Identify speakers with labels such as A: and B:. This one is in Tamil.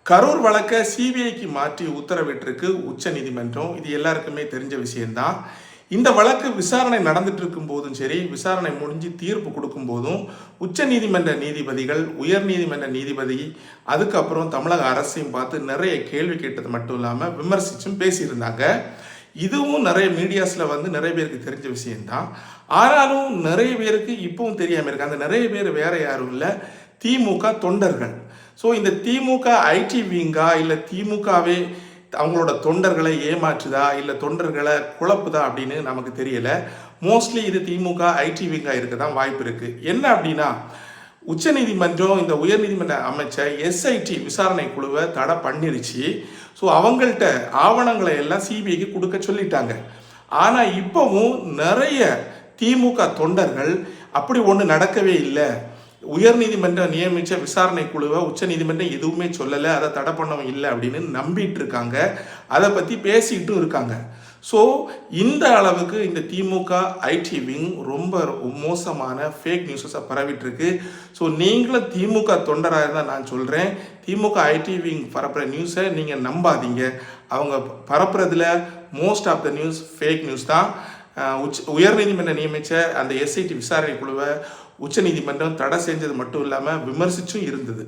A: கரூர் வழக்கை சிபிஐக்கு மாற்றி உத்தரவிட்டிருக்கு உச்சநீதிமன்றம். இது எல்லாருக்குமே தெரிஞ்ச விஷயம்தான். இந்த வழக்கு விசாரணை நடந்துட்டு இருக்கும் போதும் சரி, விசாரணை முடிஞ்சு தீர்ப்பு கொடுக்கும் போதும் உச்சநீதிமன்ற நீதிபதிகள், உயர்நீதிமன்ற நீதிபதி, அதுக்கப்புறம் தமிழக அரசையும் பார்த்து நிறைய கேள்வி கேட்டது மட்டும் இல்லாமல் விமர்சிச்சும் பேசியிருந்தாங்க. இதுவும் நிறைய மீடியாஸில் நிறைய பேருக்கு தெரிஞ்ச விஷயம்தான். ஆனாலும் நிறைய பேருக்கு இப்பவும் தெரியாமல் இருக்கு. அந்த நிறைய பேர் வேற யாரும் இல்லை, திமுக தொண்டர்கள். ஸோ இந்த திமுக ஐடி விங்கா, இல்லை திமுகவே அவங்களோட தொண்டர்களை ஏமாற்றுதா, இல்லை தொண்டர்களை குழப்புதா அப்படின்னு நமக்கு தெரியல. மோஸ்ட்லி இது திமுக ஐடி விங்கா இருக்க தான் வாய்ப்பு இருக்கு. என்ன அப்படின்னா, உச்சநீதிமன்றம் இந்த உயர்நீதிமன்ற அமைச்ச எஸ்ஐடி விசாரணை குழுவை தடை பண்ணிருச்சு. ஸோ அவங்கள்ட்ட ஆவணங்களை எல்லாம் சிபிஐக்கு கொடுக்க சொல்லிட்டாங்க. ஆனால் இப்போவும் நிறைய திமுக தொண்டர்கள் அப்படி ஒன்று நடக்கவே இல்லை, உயர்நீதிமன்றம் நியமித்த விசாரணை குழுவை உச்சநீதிமன்றம் எதுவுமே சொல்லலை, அதை தடை பண்ணவும் இல்லை அப்படின்னு நம்பிட்டு இருக்காங்க. அதை பற்றி பேசிக்கிட்டும் இருக்காங்க. ஸோ இந்த அளவுக்கு இந்த திமுக ஐடி விங் ரொம்ப மோசமான ஃபேக் நியூஸஸை பரவிட்டுருக்கு. ஸோ நீங்களும் திமுக தொண்டராக இருந்தால் நான் சொல்கிறேன், திமுக ஐடி விங் பரப்புகிற நியூஸை நீங்கள் நம்பாதீங்க. அவங்க பரப்புறதுல most of the news fake news தான். உயர்நீதிமன்றம் நியமித்த அந்த எஸ்ஐடி விசாரணை குழுவை உச்சநீதிமன்றம் தடை செஞ்சது மட்டும் இல்லாமல் விமர்சிச்சும் இருந்தது.